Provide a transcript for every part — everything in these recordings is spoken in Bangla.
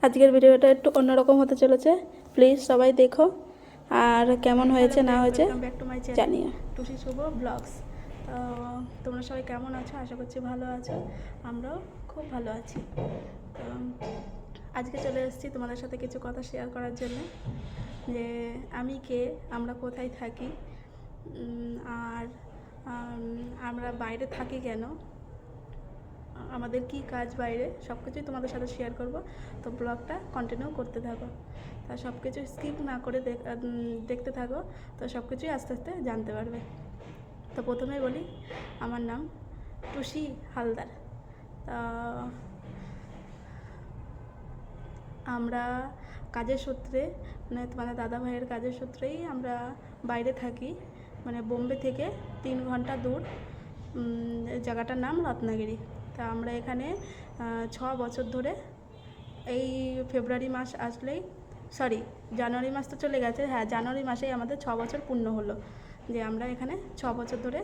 আজকের ভিডিওটা একটু অন্যরকম হতে চলেছে, প্লিজ সবাই দেখো আর কেমন হয়েছে না হয়েছে ব্যাক টু মাই চ্যানেল জানিও। টুসি শুভ ব্লগস। তো তোমরা সবাই কেমন আছো? আশা করছি ভালো আছো, আমরাও খুব ভালো আছি। তো আজকে চলে এসেছি তোমাদের সাথে কিছু কথা শেয়ার করার জন্য, যে আমি কে, আমরা কোথায় থাকি, আর আমরা বাইরে থাকি কেন, আমাদের কি কাজ বাইরে, সব কিছুই তোমাদের সাথে শেয়ার করব। তো ব্লগটা কন্টিনিউ করতে থাকো, তা সব কিছু স্কিপ না করে দেখতে থাকো, তো সব কিছুই আস্তে আস্তে জানতে পারবে। তো প্রথমেই বলি, আমার নাম টুসি হালদার। তা আমরা কাজের সূত্রে, মানে তোমাদের দাদা ভাইয়ের কাজের সূত্রেই আমরা বাইরে থাকি, মানে বোম্বে থেকে 3 ঘন্টা দূর, জায়গাটার নাম রত্নাগিরি। তা আমরা এখানে 6 বছর ধরে, এই ফেব্রুয়ারি মাস আসলেই, সরি জানুয়ারি মাস তো চলে গেছে, হ্যাঁ জানুয়ারি মাসেই আমাদের 6 বছর পূর্ণ হলো, যে আমরা এখানে 6 বছর ধরে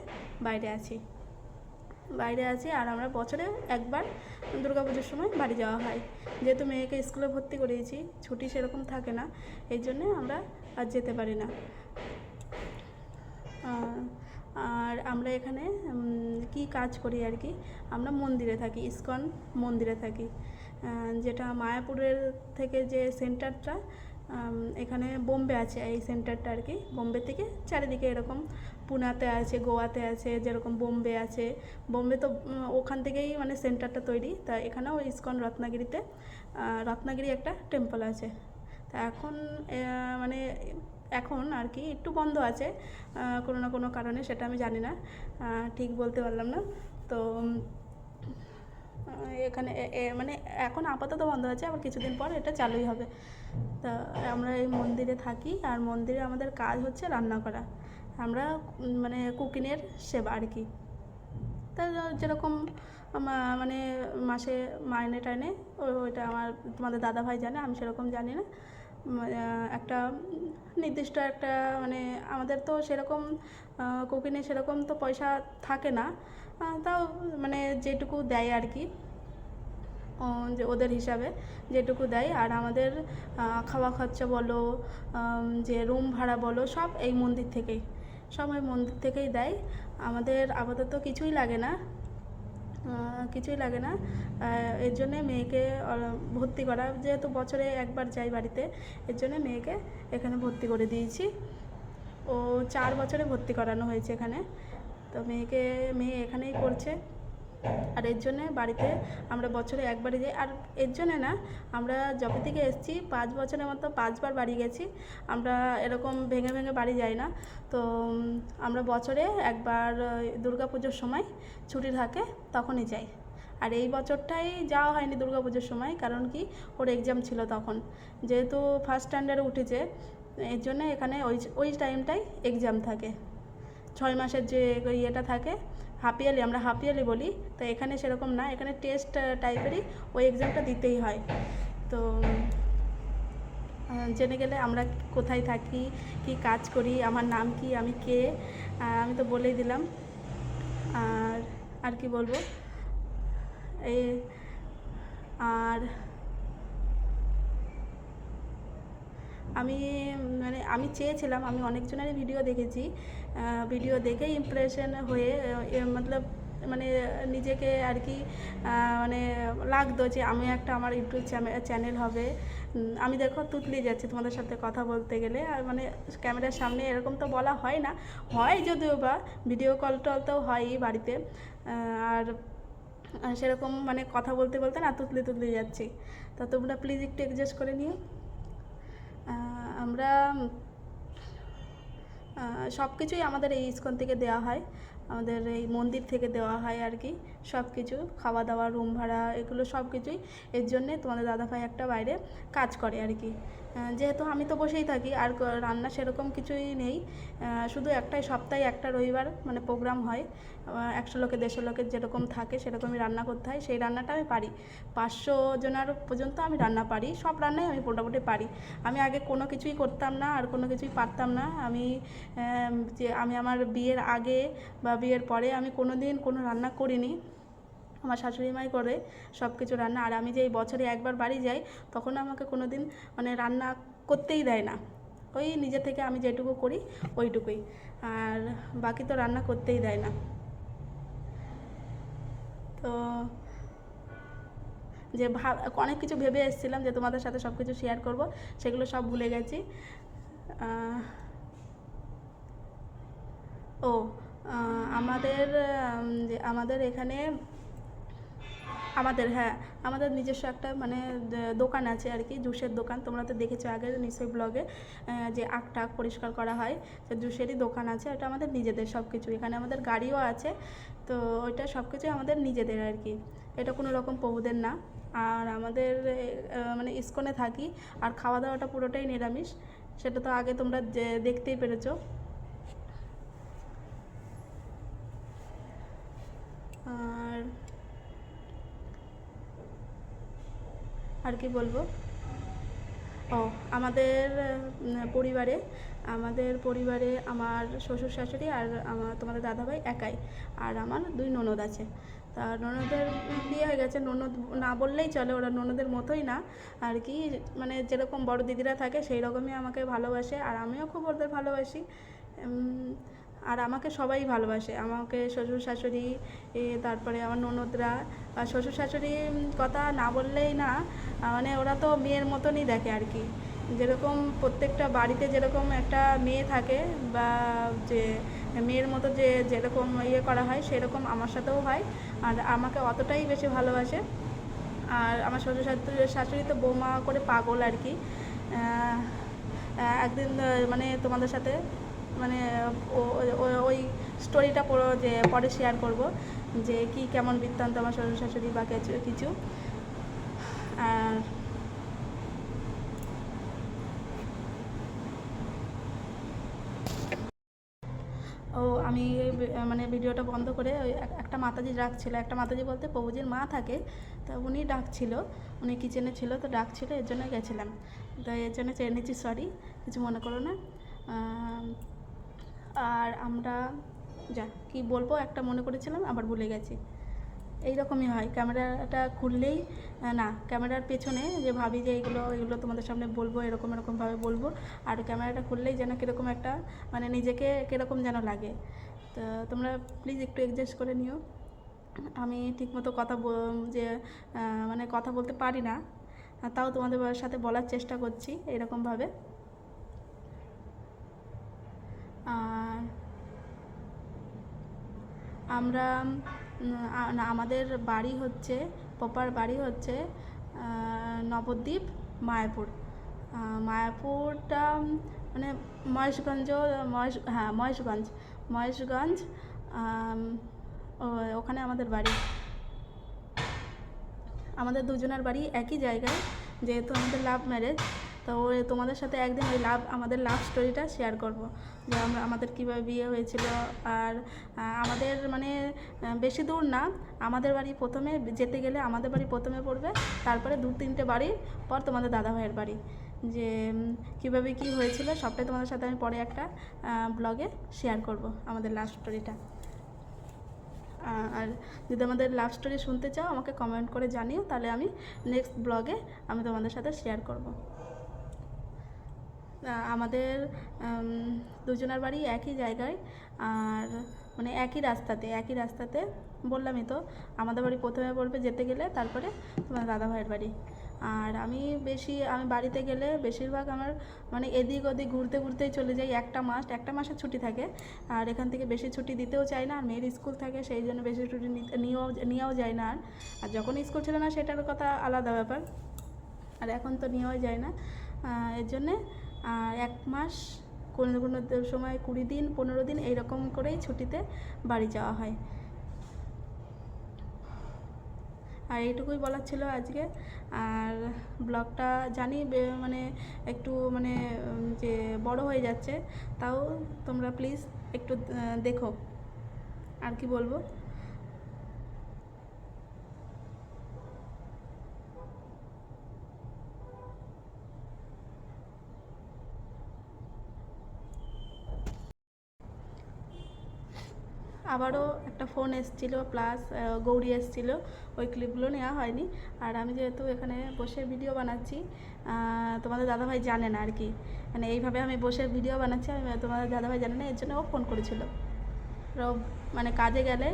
বাইরে আছি। আর আমরা বছরে একবার দুর্গাপুজোর সময় বাড়ি যাওয়া হয়, যেহেতু মেয়েকে স্কুলে ভর্তি করিয়েছি, ছুটি সেরকম থাকে না, এই জন্যে আমরা আর যেতে পারি না। আর আমরা এখানে কি কাজ করি আর কি, আমরা মন্দিরে থাকি, ইসকন মন্দিরে থাকি, যেটা মায়াপুরের থেকে যে সেন্টারটা, এখানে বোম্বে আছে এই সেন্টারটা আর কি। বোম্বে থেকে চারিদিকে এরকম পুনাতে আছে, গোয়াতে আছে, যেরকম বোম্বে আছে, বোম্বে তো ওখান থেকেই মানে সেন্টারটা তৈরি। তা এখানেও ইসকন রত্নাগিরিতে, রত্নাগিরি একটা টেম্পল আছে। তা এখন মানে এখন আর কি একটু বন্ধ আছে কোনো না কোনো কারণে, সেটা আমি জানি না, ঠিক বলতে পারলাম না। তো এখানে মানে এখন আপাতত বন্ধ আছে, আবার কিছুদিন পর এটা চালুই হবে। তা আমরা এই মন্দিরে থাকি, আর মন্দিরে আমাদের কাজ হচ্ছে রান্না করা, আমরা মানে কুকিংয়ের সেবা আর কি। তা যেরকম মানে মাসে মাইনে টাইনে ওইটা আমার তোমাদের দাদাভাই জানে, আমি সেরকম জানি না। একটা নির্দিষ্ট একটা মানে আমাদের তো সেরকম কুকিংয়ে সেরকম তো পয়সা থাকে না, তাও মানে যেটুকু দেয় আর কি, যে ওদের হিসাবে যেটুকু দেয়। আর আমাদের খাওয়া খরচা বলো, যে রুম ভাড়া বলো, সব এই মন্দির থেকেই দেয়। আমাদের আপাতত কিছুই লাগে না, এর জন্যে মেয়েকে ভর্তি করা, যেহেতু বছরে একবার যাই বাড়িতে, এর জন্য মেয়েকে এখানে ভর্তি করে দিয়েছি। ও 4 বছরে ভর্তি করানো হয়েছে এখানে। তো মেয়ে এখানেই পড়ছে, আর এর জন্যে বাড়িতে আমরা বছরে একবারই যাই। আর এর জন্যে না, আমরা যবে থেকে এসেছি 5 বছরের মতো 5 বার বাড়ি গেছি, আমরা এরকম ভেঙে ভেঙে বাড়ি যাই না। তো আমরা বছরে একবার দুর্গাপুজোর সময় ছুটি থাকে তখনই যাই। আর এই বছরটাই যাওয়া হয়নি দুর্গাপুজোর সময়, কারণ কি ওর এক্সাম ছিল তখন, যেহেতু ফার্স্ট স্ট্যান্ডার্ডে উঠেছে, এর জন্য এখানে ওই টাইমটাই এক্সাম থাকে, 6 মাসের যে ইয়েটা থাকে, হাফ আমরা হাফ ইয়ারলি বলি। তো এখানে সেরকম না, এখানে টেস্ট টাইপেরই ওই এক্সামটা দিতেই হয়। তো জেনে গেলে আমরা কোথায় থাকি, কি কাজ করি, আমার নাম কি, আমি কে, আমি তো বলেই দিলাম। আর কি বলবো, এই আর আমি চেয়েছিলাম, আমি অনেকজনেরই ভিডিও দেখেছি, ভিডিও দেখে ইমপ্রেশন হয়ে মতলব মানে নিজেকে আর কি মানে লাগতো যে আমি একটা, আমার ইউটিউব চ্যানেল হবে। আমি দেখো তুতলি যাচ্ছি তোমাদের সাথে কথা বলতে গেলে, আর মানে ক্যামেরার সামনে এরকম তো বলা হয় না, হয় যদিও বা ভিডিও কল টল তো হয়ই বাড়িতে, আর সেরকম মানে কথা বলতে বলতে না তুতলি যাচ্ছি। তা তোমরা প্লিজ একটু অ্যাডজাস্ট করে নিও। আমরা সব কিছুই আমাদের এই ইসকন থেকে দেওয়া হয়, আমাদের এই মন্দির থেকে দেওয়া হয় আর কি, সব কিছু খাওয়া দাওয়া, রুম ভাড়া, এগুলো সব কিছুই। এর জন্যে তোমাদের দাদাভাই একটা বাইরে কাজ করে আর কি। যেহেতু আমি তো বসেই থাকি, আর রান্না সেরকম কিছুই নেই, শুধু একটাই সপ্তাহে একটা রবিবার মানে প্রোগ্রাম হয়, 100 লোকের 150 লোকের যেরকম থাকে সেরকমই রান্না করতে হয়, সেই রান্নাটা আমি পারি, 500 জনের পর্যন্ত আমি রান্না পারি, সব রান্নাই আমি মোটামুটি পারি। আমি আগে কোনো কিছুই করতাম না, আর কোনো কিছুই পারতাম না, আমি আমার বিয়ের আগে বা বিয়ের পরে আমি কোনো দিন কোনো রান্না করিনি, আমার শাশুড়ি মাই করে সব কিছু রান্না। আর আমি যে এই বছরে একবার বাড়ি যাই তখন আমাকে কোনো দিন মানে রান্না করতেই দেয় না, ওই নিজে থেকে আমি যেটুকু করি ওইটুকুই, আর বাকি তো রান্না করতেই দেয় না। তো যে অনেক কিছু ভেবে এসেছিলাম যে তোমাদের সাথে সব কিছু শেয়ার করব, সেগুলো সব ভুলে গেছি। ও আমাদের যে আমাদের এখানে আমাদের নিজস্ব একটা মানে দোকান আছে আর কি, জুসের দোকান। তোমরা তো দেখেছো আগের নিশ্চয়ই ব্লগে যে আখ পরিষ্কার করা হয়, তো জুসেরই দোকান আছে। ওটা আমাদের নিজেদের সব কিছু, এখানে আমাদের গাড়িও আছে, তো ওইটা সব কিছুই আমাদের নিজেদের আর কি, এটা কোনো রকম প্রভুদের না। আর আমাদের মানে ইস্কনে থাকি, আর খাওয়া দাওয়াটা পুরোটাই নিরামিষ, সেটা তো আগে তোমরা দেখতেই পেরেছো। আর কি বলবো, ও আমাদের পরিবারে আমার শ্বশুর শাশুড়ি আর তোমাদের দাদাভাই একাই, আর আমার 2 ননদ আছে। তা ননদের বিয়ে হয়ে গেছে, ননদ না বললেই চলে, ওরা ননদের মতোই না আর কি, মানে যেরকম বড় দিদিরা থাকে সেই রকমই আমাকে ভালোবাসে, আর আমিও খুব ওদের ভালোবাসি। আর আমাকে সবাই ভালোবাসে, আমাকে শ্বশুর শাশুড়ি, তারপরে আমার ননদরা। আর শ্বশুর শাশুড়ির কথা না বললেই না, মানে ওরা তো মেয়ের মতনই দেখে আর কি, যেরকম প্রত্যেকটা বাড়িতে যেরকম একটা মেয়ে থাকে বা যে মেয়ের মতো যেরকম ইয়ে করা হয় সেরকম আমার সাথেও হয়, আর আমাকে অতটাই বেশি ভালোবাসে। আর আমার শ্বশুর শাশুড়ি তো বৌমা করে পাগল আর কি। একদিন মানে তোমাদের সাথে মানে ওই স্টোরিটা পরে শেয়ার করব, যে কি কেমন বৃত্তান্ত আমার শ্বশুর শাশুড়ি বা কিছু। আর আমি মানে ভিডিওটা বন্ধ করে ওই একটা মাতাজি ডাকছিল, একটা মাতাজি বলতে প্রভুজির মা থাকে, তা উনি ডাকছিল, উনি কিচেনে ছিল তো ডাকছিল, এর জন্য গেছিলাম, তো এর জন্য চেয়ে নিচ্ছি, সরি, কিছু মনে করো না। আর আমরা কি বলবো একটা মনে করেছিলাম আবার ভুলে গেছি, এইরকমই হয় ক্যামেরাটা খুললেই, না ক্যামেরার পেছনে যে ভাবি যে এগুলো তোমাদের সামনে বলবো, এরকমভাবে বলবো, আর ক্যামেরাটা খুললেই যেন কীরকম একটা মানে নিজেকে কীরকম যেন লাগে। তো তোমরা প্লিজ একটু অ্যাডজাস্ট করে নিও, আমি ঠিকমতো যে মানে কথা বলতে পারি না, তাও তোমাদের সাথে বলার চেষ্টা করছি এরকমভাবে। আর আমরা আমাদের বাড়ি হচ্ছে, প্রপার বাড়ি হচ্ছে নবদ্বীপ, মায়াপুর। মায়াপুরটা মানে মহেশগঞ্জ, ওখানে আমাদের বাড়ি। আমাদের দুজনের বাড়ি একই জায়গায়, যেহেতু আমাদের লাভ ম্যারেজ, তো তোমাদের সাথে একদিন আমাদের লাভ স্টোরিটা শেয়ার করব, যে আমাদের কীভাবে বিয়ে হয়েছিল। আর আমাদের মানে বেশি দূর না, আমাদের বাড়ি প্রথমে যেতে গেলে আমাদের বাড়ি প্রথমে পড়বে, তারপরে 2-3টে বাড়ির পর তোমাদের দাদাভাইয়ের বাড়ি, যে কীভাবে কী হয়েছিল সবটাই তোমাদের সাথে আমি পরে একটা ব্লগে শেয়ার করব আমাদের লাভ স্টোরিটা। আর যদি আমাদের লাভ স্টোরি শুনতে চাও আমাকে কমেন্ট করে জানিও, তাহলে আমি নেক্সট ব্লগে আমি তোমাদের সাথে শেয়ার করব। আমাদের দুজনের বাড়ি একই জায়গায়, আর মানে একই রাস্তাতে বললামই তো, আমাদের বাড়ি প্রথমে পড়বে যেতে গেলে, তারপরে তোমার দাদাভাইয়ের বাড়ি। আর আমি বাড়িতে গেলে বেশিরভাগ আমার মানে এদিক ওদিক ঘুরতেই চলে যাই, একটা মাসের ছুটি থাকে, আর এখান থেকে বেশি ছুটি দিতেও চাই না, আর মেয়ের স্কুল থাকে সেই জন্য বেশি ছুটি নিয়েও যায় না। আর যখন স্কুল ছিল না সেটার কথা আলাদা ব্যাপার, আর এখন তো নেওয়াও যায় না, এর জন্যে 1 মাস, কোনো সময় 20 দিন 15 দিন এইরকম করেই ছুটিতে বাড়ি যাওয়া হয়। আর এইটুকুই বলার ছিল আজকে। আর ব্লগটা জানি মানে একটু মানে যে বড় হয়ে যাচ্ছে, তাও তোমরা প্লিজ একটু দেখো। আর কি বলবো, আবারও একটা ফোন এসেছিলো প্লাস গৌরী এসেছিলো, ওই ক্লিপগুলো নেওয়া হয়নি। আর আমি যেহেতু এখানে বসে ভিডিও বানাচ্ছি, তোমাদের দাদাভাই জানে না আর কি, মানে এইভাবে আমি বসে ভিডিও বানাচ্ছি, আমি তোমাদের দাদাভাই জানে না, এর জন্য ও ফোন করেছিল। মানে কাজে গেলে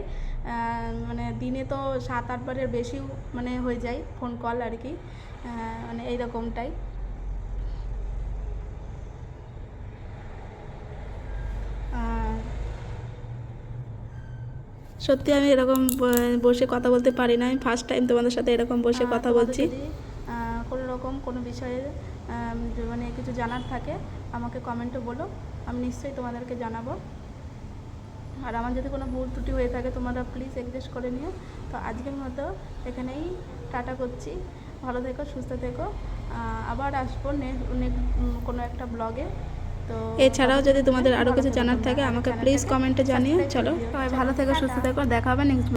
মানে দিনে তো 7-8 বারের বেশি মানে হয়ে যায় ফোন কল আর কি, মানে এইরকমটাই। সত্যি আমি এরকম বসে কথা বলতে পারি না, আমি ফার্স্ট টাইম তোমাদের সাথে এরকম বসে কথা বলছি। যদি কোনো রকম কোনো বিষয়ে মানে কিছু জানার থাকে আমাকে কমেন্টে বলো, আমি নিশ্চয়ই তোমাদেরকে জানাবো। আর আমার যদি কোনো ভুল ত্রুটি হয়ে থাকে তোমরা প্লিজ অ্যাডজাস্ট করে নিও। তো আজকের মতো এখানেই টাটা করছি, ভালো থেকো, সুস্থ থেকো, আবার আসবো কোনো একটা ব্লগে। তো এছাড়াও যদি তোমাদের আরও কিছু জানার থাকে আমাকে প্লিজ কমেন্টে জানিও। চলো সবাই ভালো থেকো, সুস্থ থেকো, দেখা হবে নেক্সট।